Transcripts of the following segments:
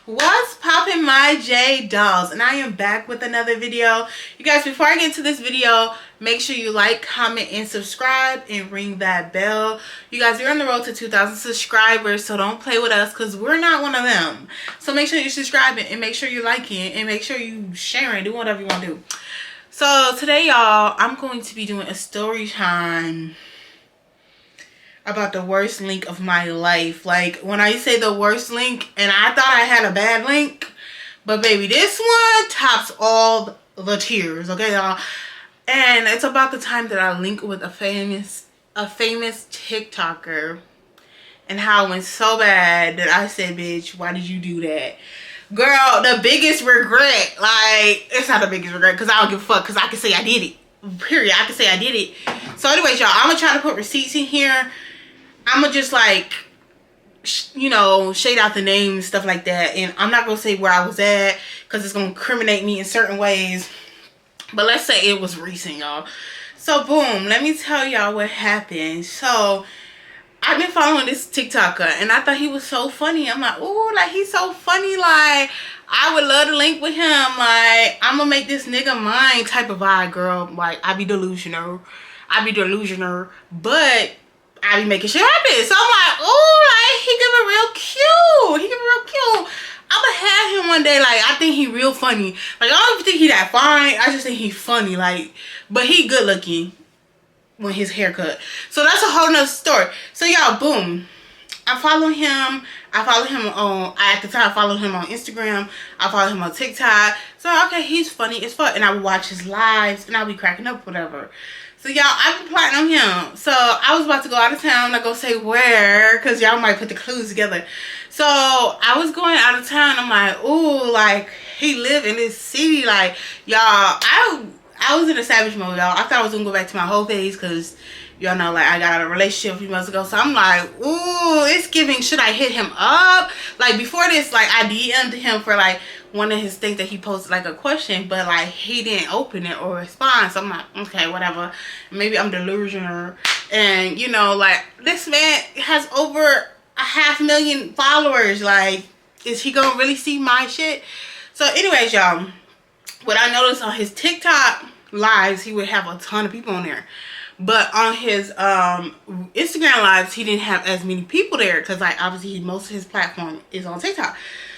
What's poppin', my J dolls? And I am back with another video. You guys, before I get into this video, make sure you like, comment, and subscribe and ring that bell. You guys, we're on the road to 2,000 subscribers, so don't play with us because we're not one of them. So make sure you're subscribing and make sure you're liking and make sure you sharing, do whatever you want to do. So today, y'all, I'm going to be doing a story time about the worst link of my life. Like, when I say the worst link, and I thought I had a bad link, but baby, this one tops all the tears, okay, y'all? And it's about the time that I linked with a famous TikToker, and how it went so bad that I said, bitch, why did you do that? Girl, the biggest regret, like, it's not the biggest regret because I don't give a fuck, because I can say I did it. Period. I can say I did it. So anyways, y'all, I'm gonna try to put receipts in here. I'm gonna just, like, you know, shade out the name and stuff like that. And I'm not gonna say where I was at because it's gonna incriminate me in certain ways. But let's say it was recent, y'all. So boom, let me tell y'all what happened. So I've been following this TikToker and I thought he was so funny. I'm like, ooh, like, he's so funny. Like, I would love to link with him. Like, I'm gonna make this nigga mine type of vibe, girl. Like, I be delusional. But I be making shit happen. So I'm like, ooh, like, he give it real cute. I'ma have him one day. Like, I think he real funny. Like, I don't even think he that fine. I just think he funny. Like, but he good looking when his haircut. So that's a whole nother story. So y'all, boom, I follow him. At the time I followed him on Instagram. I followed him on TikTok. So okay, he's funny as fuck. And I would watch his lives and I'll be cracking up, whatever. So y'all, I've been plotting on him. So I was about to go out of town. I'm not gonna say where, because y'all might put the clues together. So I was going out of town. I'm like, ooh, like, he live in this city. Like, y'all, I was in a savage mode, y'all. I thought I was gonna go back to my whole phase because y'all know, like, I got out of a relationship a few months ago. So I'm like, ooh, it's giving, should I hit him up? Like, before this, like, I DM'd him for, like, one of his things that he posted, like, a question, but, like, he didn't open it or respond. So I'm like, okay, whatever. Maybe I'm delusional. And, you know, like, this man has over 500,000 followers. Like, is he gonna really see my shit? So anyways, y'all, what I noticed on his TikTok lives, he would have a ton of people on there. But on his Instagram lives, he didn't have as many people there because, like, obviously most of his platform is on TikTok.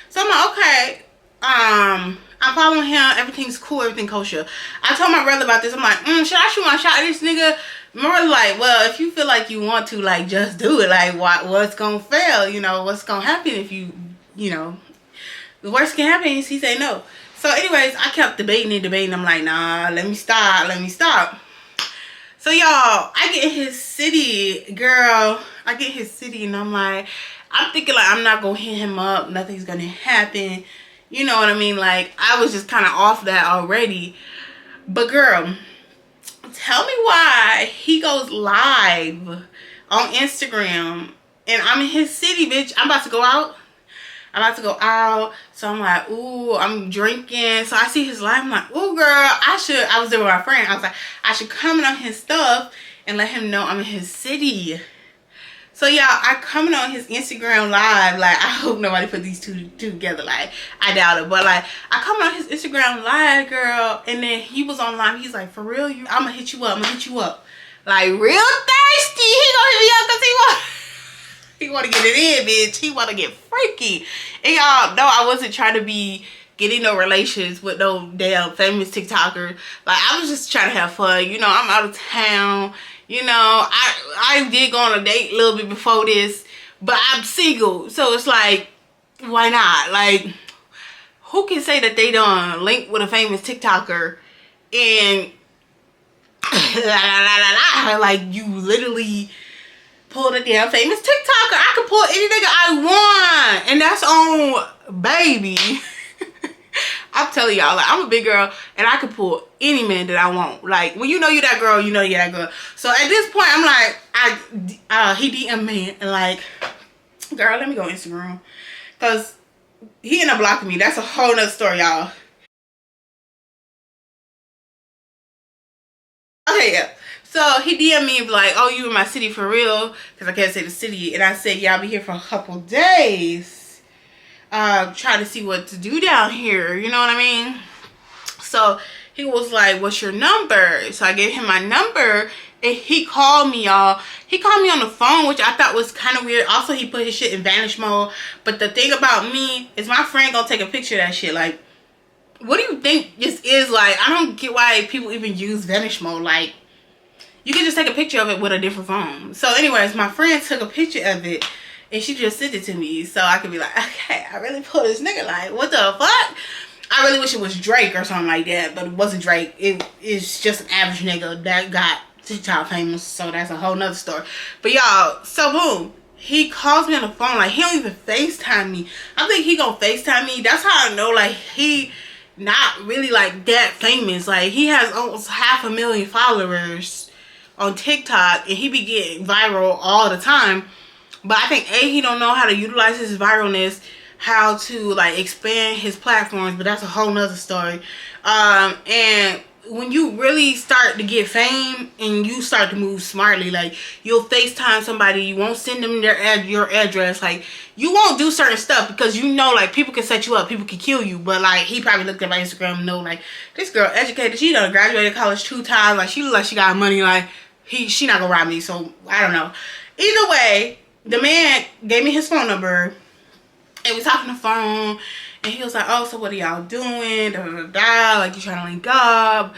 So I'm like, okay, I'm following him. Everything's cool. Everything kosher. I told my brother about this. I'm like, should I shoot my shot at this nigga? My brother's like, well, if you feel like you want to, like, just do it. Like, what's gonna fail? You know, what's gonna happen if you know, the worst can happen is he say no. So anyways, I kept debating. I'm like, nah, let me stop. So y'all, I get in his city, girl. I get his city and I'm like, I'm thinking, like, I'm not gonna hit him up. Nothing's gonna happen. You know what I mean? Like, I was just kind of off that already. But girl, tell me why he goes live on Instagram and I'm in his city, bitch. I'm about to go out. So I'm like, ooh, I'm drinking. So I see his live. I'm like, ooh, girl, I was there with my friend. I was like, I should comment on his stuff and let him know I'm in his city. So y'all, I comment on his Instagram live. Like, I hope nobody put these two together. Like, I doubt it. But, like, I comment on his Instagram live, girl. And then he was on live. He's like, for real? I'm going to hit you up. Like, real thirsty. He going to hit me up because he want to get it in, bitch. He want to get freaky. And y'all know I wasn't trying to be getting no relations with no damn famous TikToker. Like, I was just trying to have fun. You know, I'm out of town. You know, I did go on a date a little bit before this, but I'm single. So it's like, why not? Like, who can say that they done link with a famous TikToker and like, you literally pull a damn famous TikToker. I could pull any nigga I want. And that's on baby. I'm telling y'all, like, I'm a big girl and I could pull any man that I want. Like, when you know you that girl, you know you that girl. So at this point, I'm like, he DM me and like, girl, let me go Instagram. Because he ended up blocking me. That's a whole nother story, y'all. Okay, yeah. So he DM'd me and be like, oh, you in my city for real? Because I can't say the city. And I said, yeah, I'll be here for a couple days. try to see what to do down here, you know what I mean? So he was like, what's your number? So I gave him my number, and he called me, y'all. He called me on the phone, which I thought was kind of weird. Also, he put his shit in vanish mode. But the thing about me is my friend gonna take a picture of that shit. Like, what do you think this is? Like, I don't get why people even use vanish mode. Like, you can just take a picture of it with a different phone. So anyways, my friend took a picture of it, and she just sent it to me so I could be like, okay, I really pulled this nigga. Like, what the fuck? I really wish it was Drake or something like that, but it wasn't Drake. It's just an average nigga that got TikTok famous, so that's a whole nother story. But y'all, so boom, he calls me on the phone. Like, he don't even FaceTime me. I think he gonna FaceTime me. That's how I know, like, he not really like that famous. Like, he has almost 500,000 followers on TikTok, and he be getting viral all the time. But I think he don't know how to utilize his viralness, how to like expand his platforms, but that's a whole nother story. And when you really start to get fame and you start to move smartly, like, you'll FaceTime somebody, you won't send them your address, like, you won't do certain stuff because you know, like, people can set you up, people can kill you. But like, he probably looked at my Instagram and know, like, this girl educated, she done graduated college 2 times, like, she look like she got money, like, she not gonna rob me. So I don't know. Either way, the man gave me his phone number, and we talking on the phone, and he was like, oh, so what are y'all doing? Da, da, da, da. Like, you trying to link up?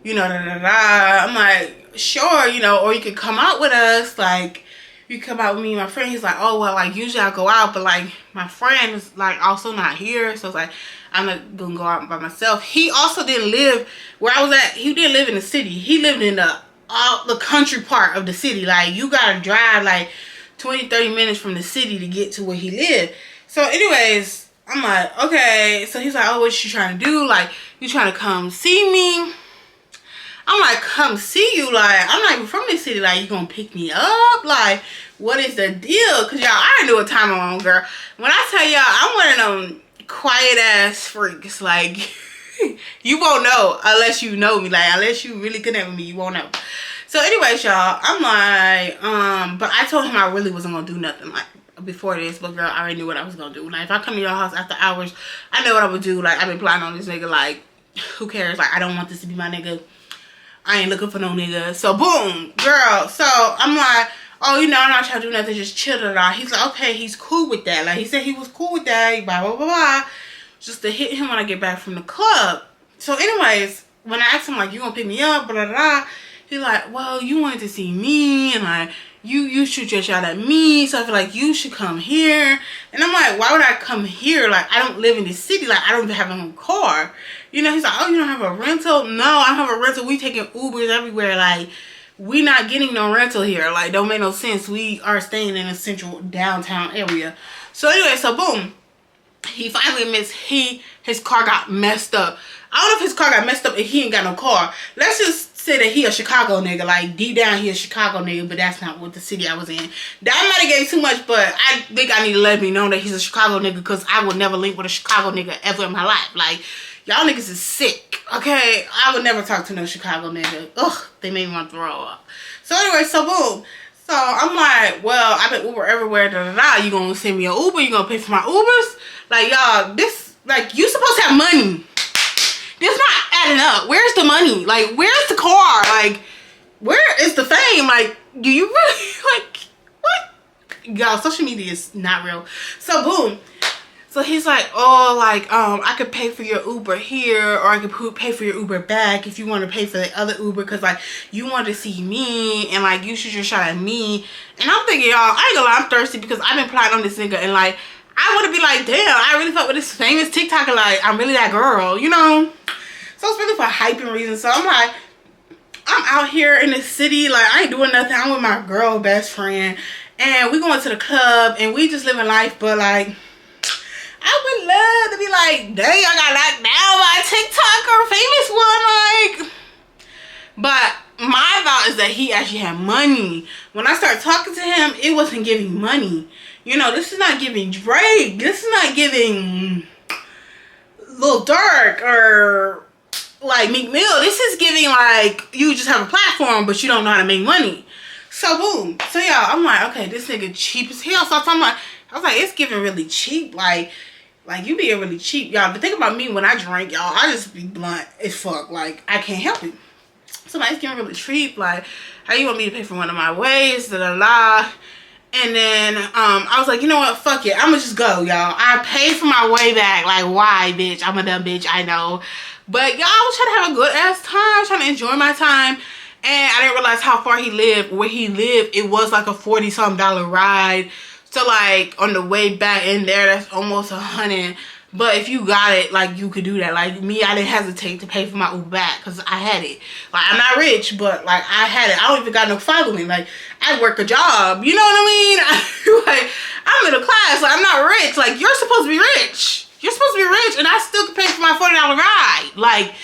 You know, da, da, da, da. I'm like, sure, you know, or you could come out with us. Like, you come out with me and my friend. He's like, oh, well, like, usually I'll go out, but, like, my friend is, like, also not here. So it's like, I'm not gonna go out by myself. He also didn't live where I was at. He didn't live in the city. He lived in the country part of the city. Like, you gotta drive, like, 20-30 minutes from the city to get to where he lived. So anyways, I'm like, okay. So he's like, oh, what you trying to do? Like, you trying to come see me? I'm like, come see you? Like, I'm not even from this city. Like, you gonna pick me up? Like, what is the deal? Because y'all, I already knew what time I'm on, girl. When I tell y'all, I'm one of them quiet ass freaks. Like, you won't know unless you know me. Like, unless you really connect with me, you won't know. So anyways, y'all, I'm like, but I told him I really wasn't gonna do nothing, like, before this. But girl, I already knew what I was gonna do. Like, if I come to your house after hours, I know what I would do. Like, I've been plotting on this nigga. Like, who cares? Like, I don't want this to be my nigga. I ain't looking for no nigga. So boom, girl. So I'm like, oh, you know, I'm not trying to do nothing, just chill it out. He's like, okay, he's cool with that. Like, he said he was cool with that, blah blah blah blah, just to hit him when I get back from the club. So anyways, when I asked him, like, you gonna pick me up, blah blah blah, he's like, well, you wanted to see me, and like, you shoot your shot at me, so I feel like you should come here. And I'm like, why would I come here? Like, I don't live in this city. Like, I don't even have my own car. You know, he's like, oh, you don't have a rental? No, I don't have a rental. We taking Ubers everywhere. Like, we not getting no rental here. Like, don't make no sense. We are staying in a central downtown area. So anyway, so boom, he finally admits his car got messed up. I don't know if his car got messed up and he ain't got no car. Let's just say that he a Chicago nigga. Like, deep down he a Chicago nigga, but that's not what the city I was in. That might have gave too much, but I think I need to let me know that he's a Chicago nigga, because I would never link with a Chicago nigga ever in my life. Like, y'all niggas is sick, okay? I would never talk to no Chicago nigga. Ugh, they made me want to throw up. So anyway, so boom. So I'm like, well, I've been Uber everywhere, da da da. You gonna send me an Uber? You gonna pay for my Ubers? Like, y'all, this, like, you supposed to have money. This not adding up. Where's the money? Like, where's the car? Like, where is the fame? Like, do you really, like, what? Y'all, social media is not real. So boom. So he's like, oh, like, I could pay for your Uber here, or I could pay for your Uber back if you want to pay for the other Uber, because, like, you want to see me, and, like, you shoot your shot at me. And I'm thinking, y'all, I ain't gonna lie, I'm thirsty, because I've been plotting on this nigga, and, like, I want to be like, damn, I really fuck with this famous TikToker, like, I'm really that girl, you know? So it's really for hyping reasons. So I'm like, I'm out here in the city, like, I ain't doing nothing. I'm with my girl best friend, and we going to the club, and we just living life. But, like, I would love to be like, dang, I got knocked down by a TikToker, famous one, like. But my thought is that he actually had money. When I started talking to him, it wasn't giving money. You know, this is not giving Drake. This is not giving Lil Durk or, like, Meek Mill. This is giving, like, you just have a platform, but you don't know how to make money. So, boom. So, y'all, I'm like, okay, this nigga cheap as hell. So, I was like, it's giving really cheap. Like, Like, you being really cheap, y'all. The thing about me when I drink, y'all, I just be blunt as fuck. Like, I can't help it. Somebody's getting really cheap. Like, how you want me to pay for one of my ways? Da da da. And then I was like, you know what? Fuck it. I'ma just go, y'all. I paid for my way back. Like, why, bitch? I'm a dumb bitch. I know. But y'all, I was trying to have a good ass time. I was trying to enjoy my time. And I didn't realize how far he lived. Where he lived, it was like a $40-something ride. So like on the way back in there, that's almost $100. But if you got it, like, you could do that. Like me, I didn't hesitate to pay for my Uber back because I had it. Like, I'm not rich, but like, I had it. I don't even got no following. Like, I work a job. You know what I mean? Like, I'm middle class. Like, I'm not rich. Like, you're supposed to be rich. You're supposed to be rich, and I still could pay for my $40 ride. Like,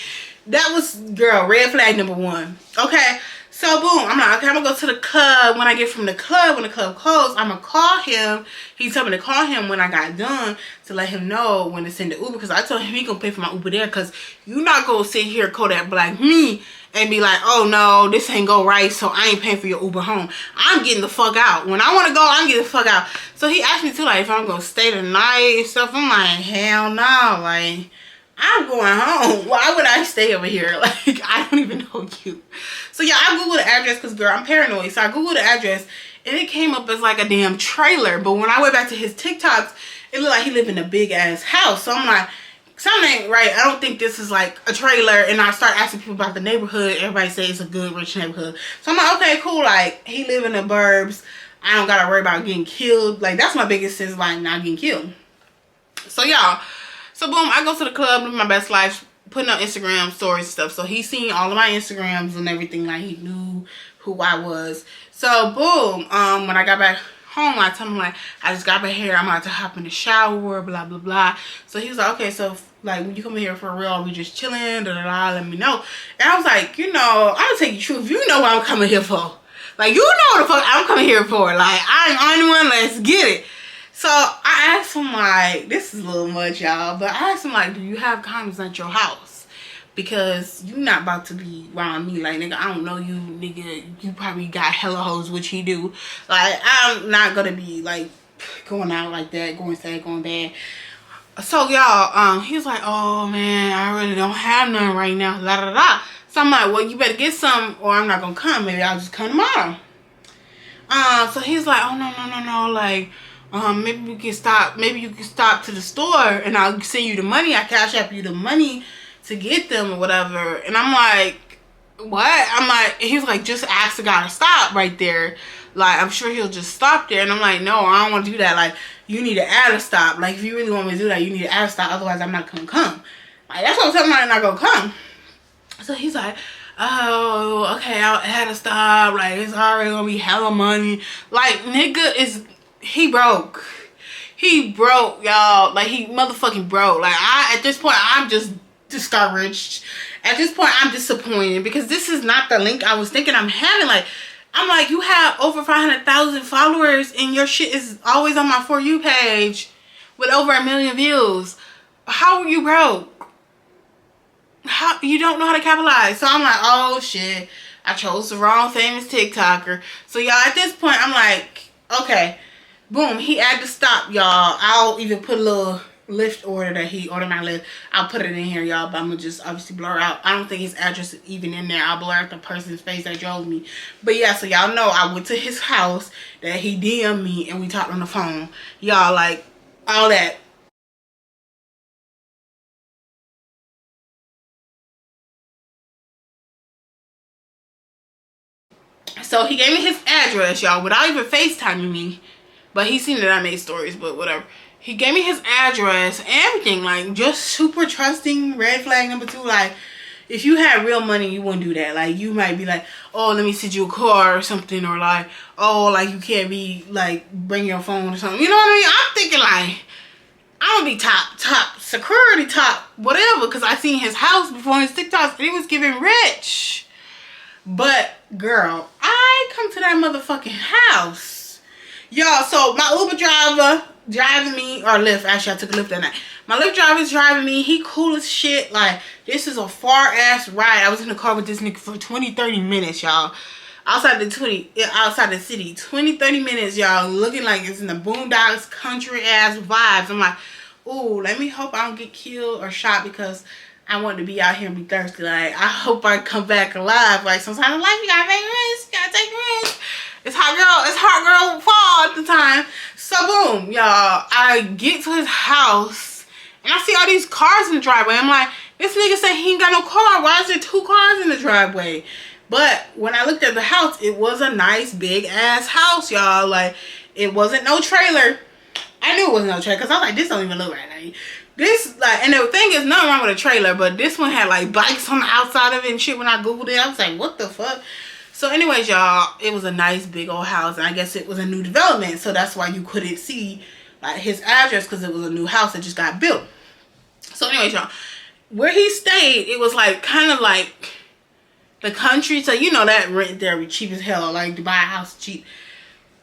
that was, girl, red flag number 1. Okay. So, boom, I'm like, okay, I'm going to go to the club. When I get from the club, when the club closed, I'm going to call him. He told me to call him when I got done to let him know when to send the Uber. Because I told him he going to pay for my Uber there. Because you're not going to sit here Kodak Black me and be like, oh, no, this ain't go right, so I ain't paying for your Uber home. I'm getting the fuck out. When I want to go, I'm getting the fuck out. So, he asked me, too, like, if I'm going to stay the night and stuff. I'm like, hell no. Like, I'm going home. Why would I stay over here? Like, I don't even know you. So, yeah, I Googled the address because, girl, I'm paranoid. So, I Googled the address, and it came up as, like, a damn trailer. But when I went back to his TikToks, it looked like he lived in a big-ass house. So, I'm like, something ain't right. I don't think this is, like, a trailer. And I start asking people about the neighborhood. Everybody says it's a good, rich neighborhood. So, I'm like, okay, cool. Like, he live in the burbs. I don't got to worry about getting killed. Like, that's my biggest sense, like, not getting killed. So, y'all. So, boom, I go to the club, live my best life, putting up Instagram stories and stuff. So, he seen all of my Instagrams and everything. Like, he knew who I was. So, boom, when I got back home, I told him, like, I just got back here. I'm about to hop in the shower, blah, blah, blah. So, he was like, okay, so, like, when you come in here for real, are we just chilling, da, da, da, let me know. And I was like, you know, I'm going to tell you the truth. You know what I'm coming here for. Like, you know what the fuck I'm coming here for. Like, I'm on one, let's get it. So, I asked him, like, this is a little much, y'all, but I asked him, like, do you have condoms at your house? Because you not about to be around me, like, nigga, I don't know you, nigga, you probably got hella hoes, which he do. Like, I'm not gonna be, like, going out like that, going sad, going bad. So, y'all, he was like, oh, man, I really don't have none right now, la da da. So, I'm like, well, you better get some, or I'm not gonna come. Maybe I'll just come tomorrow. So, he's like, oh, no, like, maybe we can stop, maybe you can stop to the store and I'll send you the money. I cash app you the money to get them or whatever. And I'm like, what? I'm like, he's like, just ask the guy to stop right there. Like, I'm sure he'll just stop there. And I'm like, no, I don't want to do that. Like, you need to add a stop. Like, if you really want me to do that, you need to add a stop. Otherwise, I'm not gonna come. Like, that's what I'm telling him, I'm not gonna come. So he's like, oh, okay, I'll add a stop. Like, it's already gonna be hella money. Like, nigga is... He broke, y'all. Like, he motherfucking broke. Like, at this point, I'm just discouraged. At this point, I'm disappointed because this is not the link I was thinking I'm having. Like, I'm like, you have over 500,000 followers and your shit is always on my For You page with over 1 million views. How are you broke? How you don't know how to capitalize? So I'm like, oh shit, I chose the wrong famous TikToker. So y'all, at this point, I'm like, okay. Boom, he had to stop, y'all. I'll even put a little Lyft order that he ordered my Lyft. I'll put it in here, y'all, but I'm gonna just obviously blur out. I don't think his address is even in there. I'll blur out the person's face that drove me. But yeah, so y'all know I went to his house, that he DM'd me, and we talked on the phone. Y'all, like, all that. So he gave me his address, y'all, without even FaceTiming me. But he seen that I made stories, but whatever. He gave me his address and everything. Like, just super trusting. Red flag number 2. Like, if you had real money, you wouldn't do that. Like, you might be like, oh, let me send you a car or something. Or like, oh, like, you can't be, like, bring your phone or something. You know what I mean? I'm thinking, like, I'm gonna be top security, top whatever. Because I seen his house before his TikToks. And he was giving rich. But, girl, I come to that motherfucking house. Y'all, so my Uber driver driving me, or Lyft, actually I took a Lyft that night. My Lyft driver is driving me. He cool as shit. Like, this is a far ass ride. I was in the car with this nigga for 20-30 minutes, y'all. Outside the city. 20-30 minutes, y'all. Looking like it's in the boondocks, country ass vibes. I'm like, ooh, let me hope I don't get killed or shot because I want to be out here and be thirsty. Like, I hope I come back alive. Like, sometimes in life, you gotta take risks. You gotta take risks. It's hot girl fall at the time. So, boom, y'all. I get to his house, and I see all these cars in the driveway. I'm like, this nigga said he ain't got no car. Why is there 2 cars in the driveway? But when I looked at the house, it was a nice, big-ass house, y'all. Like, it wasn't no trailer. I knew it wasn't no trailer because I was like, this don't even look right. Like, this, like, and the thing is, nothing wrong with a trailer, but this one had, like, bikes on the outside of it and shit. When I Googled it, I was like, what the fuck? So, anyways, y'all, it was a nice, big old house, and I guess it was a new development, so that's why you couldn't see, like, his address because it was a new house that just got built. So, anyways, y'all, where he stayed, it was, like, kind of like the country, so you know that rent there be cheap as hell, like, to buy a house cheap.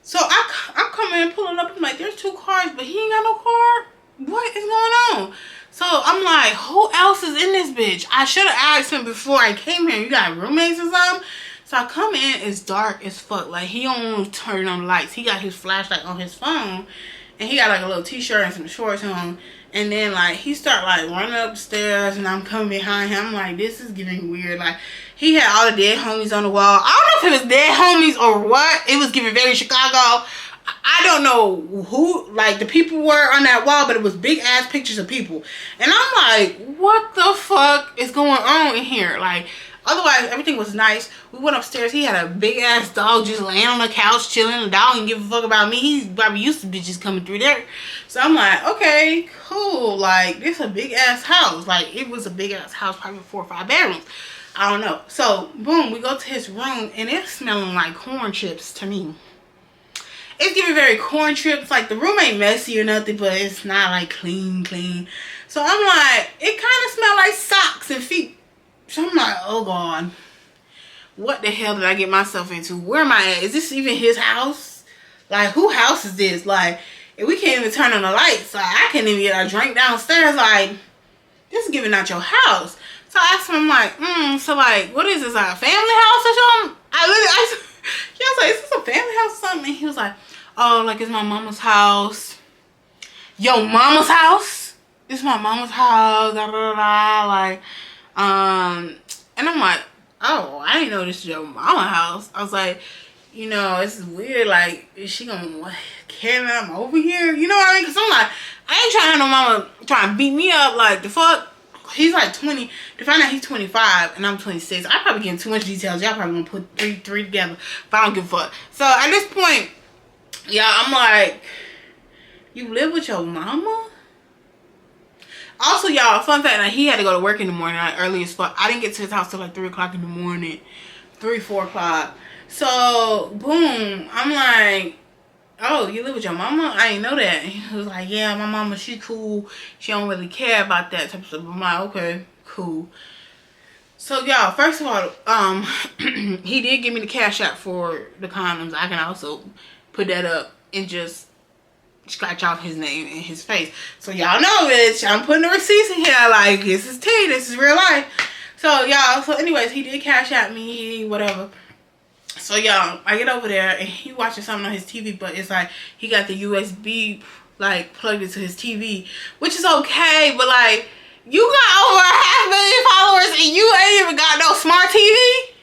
So, I'm coming in, pulling up, I'm like, there's 2 cars, but he ain't got no car? What is going on? So I'm like, who else is in this bitch? I should have asked him before I came here. You got roommates or something? So I come in, it's dark as fuck. Like, he don't want to turn on the lights. He got his flashlight on his phone, and he got like a little t-shirt and some shorts on. And then like he start like running up the stairs, and I'm coming behind him. I'm like, this is getting weird. Like, he had all the dead homies on the wall. I don't know if it was dead homies or what. It was giving very Chicago. I don't know who, like, the people were on that wall, but it was big ass pictures of people. And I'm like, what the fuck is going on in here? Like, otherwise, everything was nice. We went upstairs. He had a big ass dog just laying on the couch, chilling. The dog didn't give a fuck about me. He's probably used to bitches coming through there. So I'm like, okay, cool. Like, this is a big ass house. Like, it was a big ass house, probably 4 or 5 bedrooms. I don't know. So, boom, we go to his room, and it's smelling like corn chips to me. It's giving very corn chips. Like, the room ain't messy or nothing, but it's not like clean. So I'm like, it kind of smelled like socks and feet. So I'm like, oh God, what the hell did I get myself into? Where am I at? Is this even his house? Like, who house is this? Like, if we can't even turn on the lights, like, I can't even get a drink downstairs. Like, this is giving out your house. So I asked him, I'm like, so like, what is this, like a family house or something? I was like, is this a family house or something? And he was like, oh, like, it's my mama's house. Yo, mama's house? It's my mama's house, da da da, like, and I'm like, oh, I didn't know this was your mama's house. I was like, you know, this is weird, like, is she gonna carry me over here? You know what I mean? Because I'm like, I ain't trying to have no mama trying to beat me up, like, the fuck? He's like 20. To find out he's 25 and I'm 26, I probably getting too much details. Y'all probably gonna put three together, but I don't give a fuck. So at this point, yeah, I'm like, you live with your mama? Also, y'all, fun fact, like, he had to go to work in the morning, like, early as fuck. I didn't get to his house till like 3 o'clock in the morning, 4 o'clock. So boom, I'm like, oh, you live with your mama? I didn't know that. He was like, yeah, my mama, she cool. She don't really care about that type of stuff. I'm like, okay, cool. So, y'all, first of all, he did give me the cash app for the condoms. I can also put that up and just scratch off his name and his face. So, y'all know, bitch, I'm putting the receipts in here. Like, this is tea. This is real life. So, y'all, so anyways, he did cash at me, whatever. So, y'all, I get over there, and he watching something on his TV, but it's like, he got the USB, like, plugged into his TV, which is okay, but, like, you got over 500,000 followers, and you ain't even got no smart TV?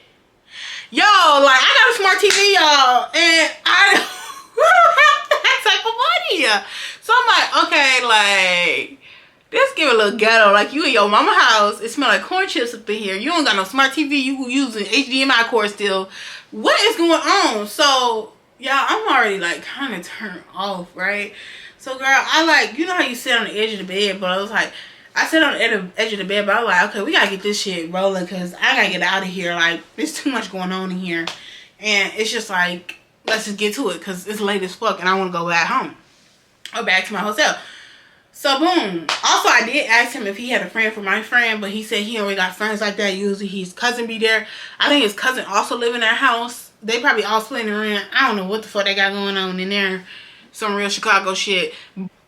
Yo, like, I got a smart TV, y'all, and I don't have that type of money. So, I'm like, okay, like, this give a little ghetto. Like, you in your mama house, it smell like corn chips up in here. You don't got no smart TV, you using HDMI cord still. What is going on? So, y'all, I'm already, like, kind of turned off, right? So, girl, I, like, you know how you sit on the edge of the bed, but I was like, I sit on the edge of the bed, but I was like, okay, we gotta get this shit rolling, because I gotta get out of here. Like, there's too much going on in here. And it's just like, let's just get to it, because it's late as fuck, and I want to go back home. Or back to my hotel. So, boom. Also, I did ask him if he had a friend for my friend, but he said he already got friends like that. Usually, his cousin be there. I think his cousin also live in that house. They probably all splitting rent. I don't know what the fuck they got going on in there. Some real Chicago shit.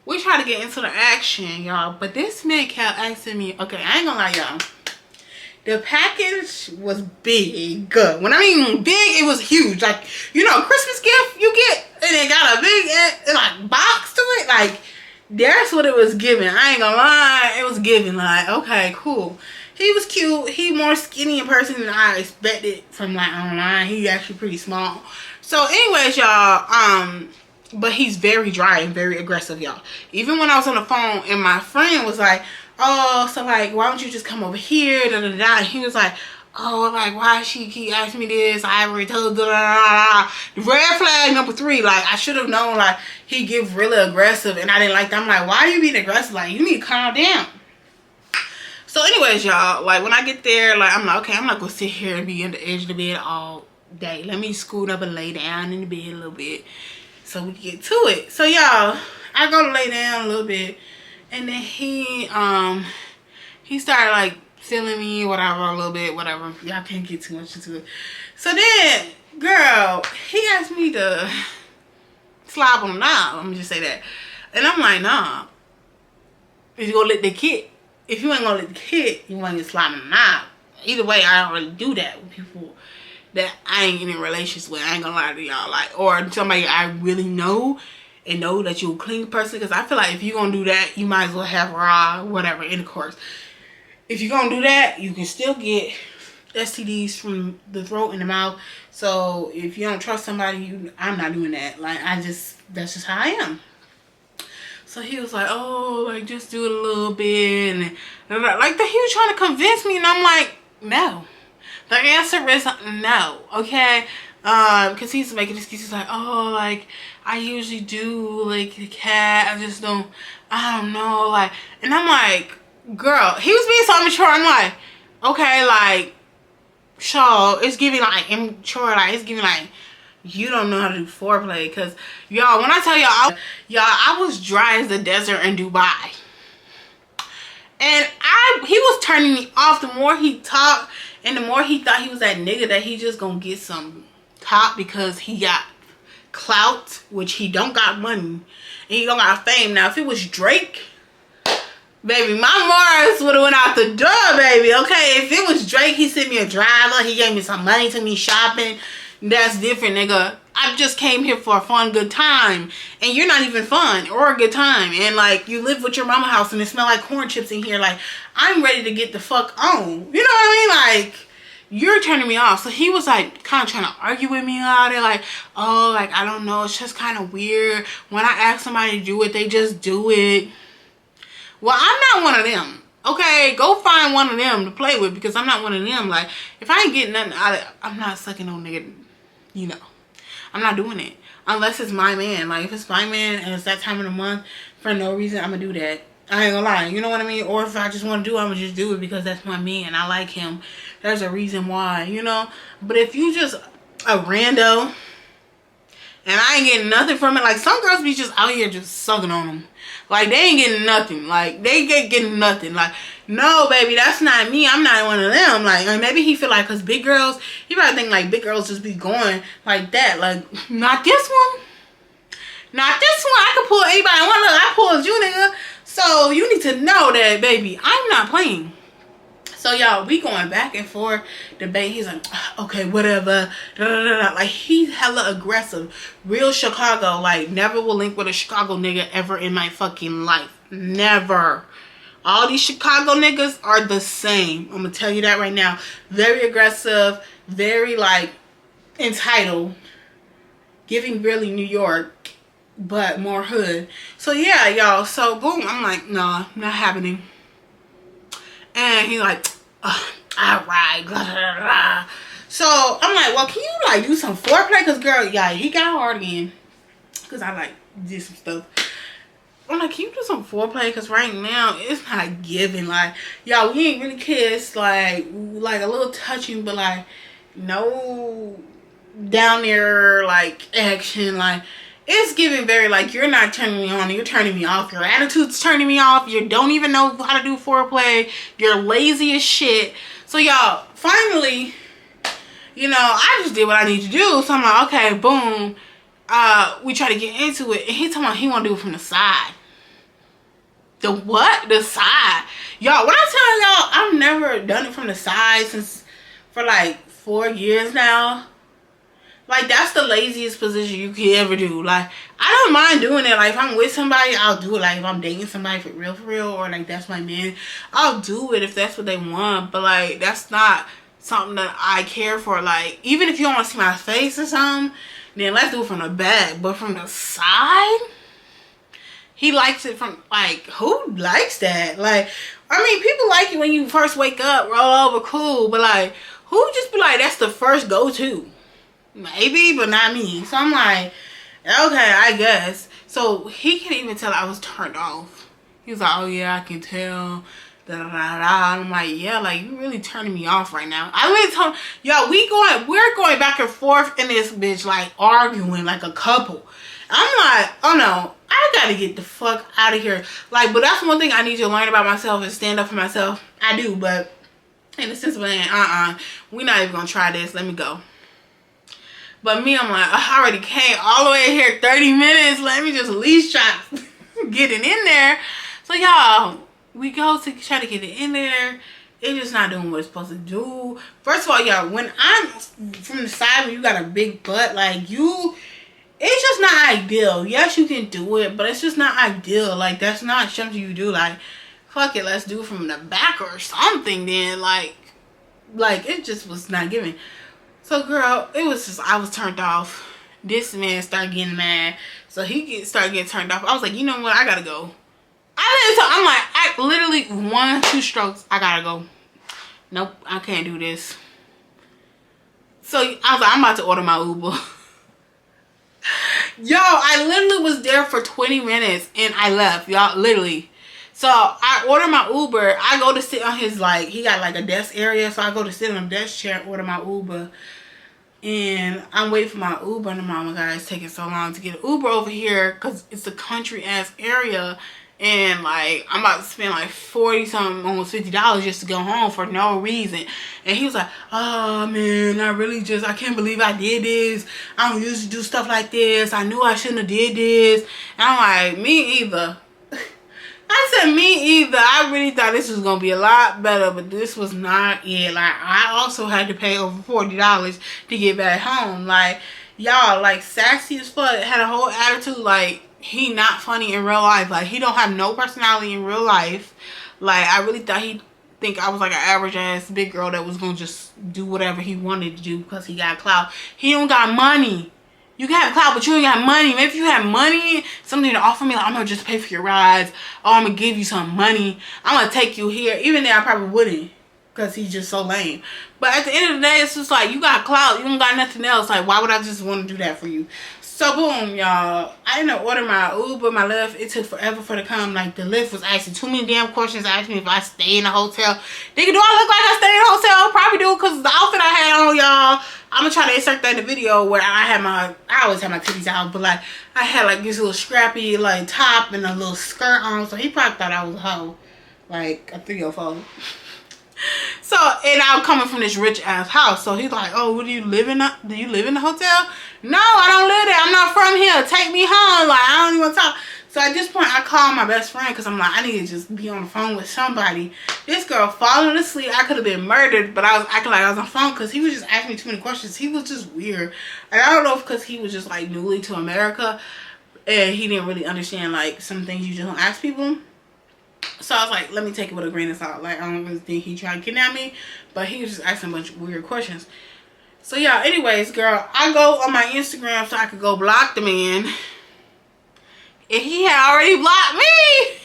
We try to get into the action, y'all. But this man kept asking me, okay, I ain't gonna lie, y'all. The package was big. When I mean big, it was huge. Like, you know, Christmas gift you get, and it got a big, like, box to it. Like, That's what it was giving. I ain't gonna lie. It was giving like, okay, cool. He was cute. He more skinny in person than I expected from like online. He actually pretty small. So anyways, y'all, but he's very dry and very aggressive, y'all. Even when I was on the phone and my friend was like, oh, so like, why don't you just come over here, da da da. And he was like, oh, like, why she keep asking me this? I already told, da da da da. Red flag number 3, like, I should have known, like, he get really aggressive and I didn't like that. I'm like, why are you being aggressive? Like, you need to calm down. So anyways, y'all, like, when I get there, like, I'm like, okay, I'm not gonna sit here and be on the edge of the bed all day. Let me scoot up and lay down in the bed a little bit so we can get to it. So y'all, I go to lay down a little bit, and then he started like feeling me, whatever, a little bit, whatever. Y'all can't get too much into it. So then, girl, he asked me to slob on the knob. Let me just say that. And I'm like, nah. If you gonna let the kid, if you ain't gonna let the kid, you want to slob on the knob. Either way, I don't really do that with people that I ain't in relations with. I ain't gonna lie to y'all. Like, or somebody I really know and know that you're a clean person. Because I feel like if you're gonna do that, you might as well have raw, whatever, intercourse. If you're gonna do that, you can still get STDs from the throat and the mouth. So if you don't trust somebody, I'm not doing that. Like, that's just how I am. So he was like, oh, like, just do it a little bit. And like, he was trying to convince me. And I'm like, no. The answer is no, okay? Because he's making excuses like, oh, like, I usually do, like, the cat. I don't know, like. And I'm like, girl, he was being so immature. I'm like, okay, like, sure, it's giving, like, immature. Like, it's giving, like, you don't know how to do foreplay. Because, y'all, when I tell y'all, I was dry as the desert in Dubai. And he was turning me off. The more he talked and the more he thought he was that nigga that he just gonna get some top because he got clout, which he don't got money, and he don't got fame. Now, if it was Drake, baby, my Mars would have went out the door, baby, okay? If it was Drake, he sent me a driver, he gave me some money, took me shopping, that's different, nigga. I just came here for a fun, good time, and you're not even fun or a good time, and like, you live with your mama house and it smell like corn chips in here. Like, I'm ready to get the fuck on, you know what I mean? Like, you're turning me off. So he was like kind of trying to argue with me about it, like, oh, like, I don't know, it's just kind of weird when I ask somebody to do it, they just do it. Well, I'm not one of them, okay? Go find one of them to play with, because I'm not one of them. Like, if I ain't getting nothing out of it, I'm not sucking no nigga, you know. I'm not doing it unless it's my man. Like, if it's my man and it's that time of the month for no reason, I'm gonna do that. I ain't gonna lie, you know what I mean? Or if I just want to do it, I'm gonna just do it because that's my man. I like him. There's a reason why, you know? But if you just a rando and I ain't getting nothing from it, like, some girls be just out here just sucking on them. Like, they ain't getting nothing. Like, they getting nothing. Like, no, baby, that's not me. I'm not one of them. Like, or maybe he feel like, because big girls, he probably think, like, big girls just be going like that. Like, not this one. Not this one. I can pull anybody I want. Look, I pulled you, nigga. So, you need to know that, baby, I'm not playing. So, y'all, we going back and forth, debate. He's like, okay, whatever. Da, da, da, da. Like, he's hella aggressive. Real Chicago. Like, never will link with a Chicago nigga ever in my fucking life. Never. All these Chicago niggas are the same. I'm going to tell you that right now. Very aggressive. Very, like, entitled. Giving really New York, but more hood. So, yeah, y'all. So, boom. I'm like, nah, not happening. And he like, alright, blah, blah, blah. So, I'm like, well, can you, like, do some foreplay? Because, girl, yeah, he got hard again. Because I, like, did some stuff. I'm like, can you do some foreplay? Because right now, it's not giving. Like, y'all, we ain't really kissed. Like, a little touching, but, like, no down there, like, action. Like, it's giving very, like, you're not turning me on, you're turning me off. Your attitude's turning me off. You don't even know how to do foreplay. You're lazy as shit. So, y'all, finally, you know, I just did what I need to do. So, I'm like, okay, boom. We try to get into it. And he talking about he want to do it from the side. The what? The side. Y'all, when I tell y'all, I've never done it from the side for, like, 4 years now. Like, that's the laziest position you could ever do. Like, I don't mind doing it. Like, if I'm with somebody, I'll do it. Like, if I'm dating somebody for real, or like that's my man, I'll do it if that's what they want. But like, that's not something that I care for. Like, even if you don't want to see my face or something, then let's do it from the back. But from the side, he likes it from, like, who likes that? Like, I mean, people like it when you first wake up, roll over, cool. But like, who just be like, that's the first go-to? Maybe, but not me. So I'm like, okay, I guess. So he can't even tell I was turned off. He was like, oh yeah, I can tell. Da, da, da, da. I'm like, yeah, like, you really turning me off right now. I really told him, yo, we're going back and forth in this bitch, like, arguing like a couple. I'm like, oh no, I gotta get the fuck out of here. Like, but that's one thing I need to learn about myself is stand up for myself. I do, but in the sense of, we're not even gonna try this. Let me go. But me, I'm like, I already came all the way here 30 minutes. Let me just at least try getting in there. So y'all, we go to try to get it in there. It's just not doing what it's supposed to do. First of all, y'all, when I'm from the side when you got a big butt, like, it's just not ideal. Yes, you can do it, but it's just not ideal. Like, that's not something you do. Like, fuck it, let's do it from the back or something then. Like it just was not giving. So girl, it was just, I was turned off. This man started getting mad. So he started getting turned off. I was like, you know what? I gotta go. I'm like, I literally 1-2 strokes. I gotta go. Nope, I can't do this. So I was like, I'm about to order my Uber. Yo, I literally was there for 20 minutes and I left, y'all, literally. So I order my Uber. I go to sit on his, like, he got like a desk area. So I go to sit on a desk chair and order my Uber. And I'm waiting for my Uber. And I'm like, oh my God, it's taking so long to get an Uber over here. Because it's a country ass area. And like, I'm about to spend like 40 something, almost $50 just to go home for no reason. And he was like, oh man, I can't believe I did this. I don't usually do stuff like this. I knew I shouldn't have did this. And I'm like, me either. I said, me either. I really thought this was going to be a lot better, but this was not it. Like, I also had to pay over $40 to get back home. Like, y'all, like, sassy as fuck. Had a whole attitude, like, he not funny in real life. Like, he don't have no personality in real life. Like, I really thought he'd think I was like an average ass big girl that was going to just do whatever he wanted to do because he got clout. He don't got money. You can have clout, but you ain't got money. Maybe if you have money, something to offer me, like, I'm going to just pay for your rides. Or I'm going to give you some money. I'm going to take you here. Even then, I probably wouldn't. Because he's just so lame. But at the end of the day, it's just like, you got clout. You don't got nothing else. Like, why would I just want to do that for you? So, boom, y'all. I ended up ordering my Uber, my Lyft. It took forever for it to come. Like, the Lyft was asking too many damn questions. Asking me if I stay in a hotel. Nigga, do I look like I stay in a hotel? Probably do, because the outfit I had on, y'all. I'm gonna try to insert that in the video where I always have my titties out, but like, I had like this little scrappy like top and a little skirt on, so he probably thought I was a hoe. Like a 304. So, and I'm coming from this rich ass house, so he's like, oh, do you live in the hotel? No, I don't live there. I'm not from here. Take me home. Like, I don't even talk. So at this point, I called my best friend because I'm like, I need to just be on the phone with somebody. This girl falling asleep. I could have been murdered, but I was acting like I was on the phone because he was just asking me too many questions. He was just weird. And I don't know if because he was just like newly to America and he didn't really understand like some things you just don't ask people. So I was like, let me take it with a grain of salt. Like, I don't really think he tried to kidnap me, but he was just asking a bunch of weird questions. So yeah, anyways, girl, I go on my Instagram so I could go block the man. And he had already blocked me.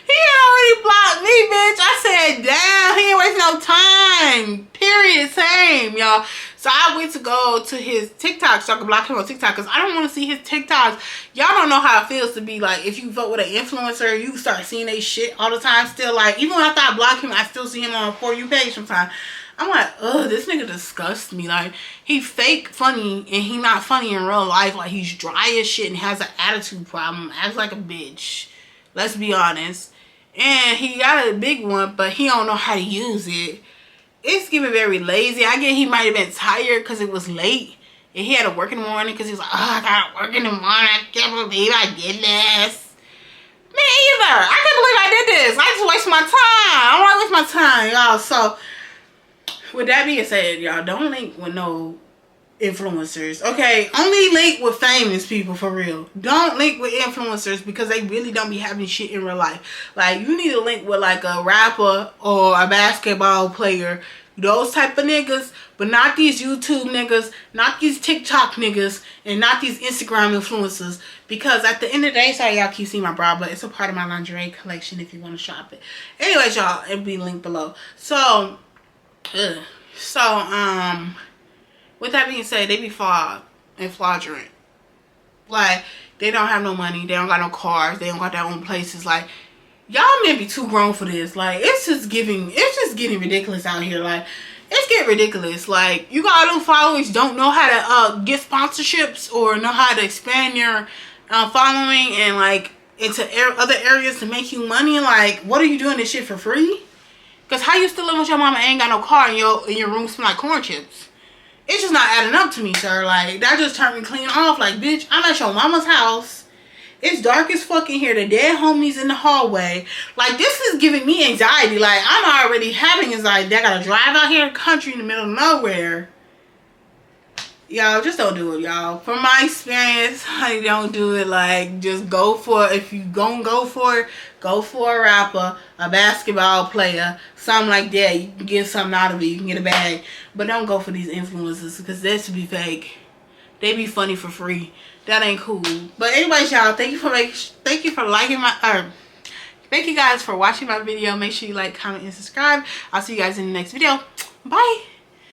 He had already blocked me, bitch. I said, damn, he ain't wasting no time. Period. Same, y'all. So I went to go to his TikTok so I could block him on TikTok because I don't want to see his TikToks. Y'all don't know how it feels to be like, if you vote with an influencer, you start seeing they shit all the time still. Like, even after I block him, I still see him on a For You page sometimes. I'm like, ugh, this nigga disgusts me. Like, he fake funny and he not funny in real life. Like, he's dry as shit and has an attitude problem. Acts like a bitch. Let's be honest. And he got a big one, but he don't know how to use it. It's giving very lazy. I get he might have been tired because it was late. And he had to work in the morning because he was like, oh, I gotta work in the morning. I can't believe I did this. Me either. I can't believe I did this. I just waste my time. I don't want to waste my time, y'all. So, with that being said, y'all, don't link with no influencers. Okay, only link with famous people for real. Don't link with influencers because they really don't be having shit in real life. Like, you need to link with like a rapper or a basketball player, those type of niggas, but not these YouTube niggas, not these TikTok niggas, and not these Instagram influencers. Because at the end of the day, sorry y'all keep seeing my bra, but it's a part of my lingerie collection if you want to shop it. Anyways, y'all, it'll be linked below. So with that being said, they be flawed and fraudulent. Like, they don't have no money, they don't got no cars, they don't got their own places. Like, y'all may be too grown for this. Like, it's just getting ridiculous out here. Like, it's getting ridiculous. Like, you got all them followers don't know how to get sponsorships or know how to expand your following and like into other areas to make you money. Like, what are you doing this shit for free? Because how you still live with your mama and ain't got no car and your room smell like corn chips? It's just not adding up to me, sir. Like, that just turned me clean off. Like, bitch, I'm at your mama's house. It's dark as fuck in here. The dead homies in the hallway. Like, this is giving me anxiety. Like, I'm already having anxiety. I gotta drive out here in the country in the middle of nowhere. Y'all, just don't do it, y'all. From my experience, I don't do it. Like, just go for it. If you gonna go for it, go for a rapper, a basketball player, something like that. You can get something out of it. You can get a bag. But don't go for these influencers because that should be fake. They be funny for free. That ain't cool. But anyways, y'all, thank you for liking my thank you guys for watching my video. Make sure you like, comment, and subscribe. I'll see you guys in the next video. Bye.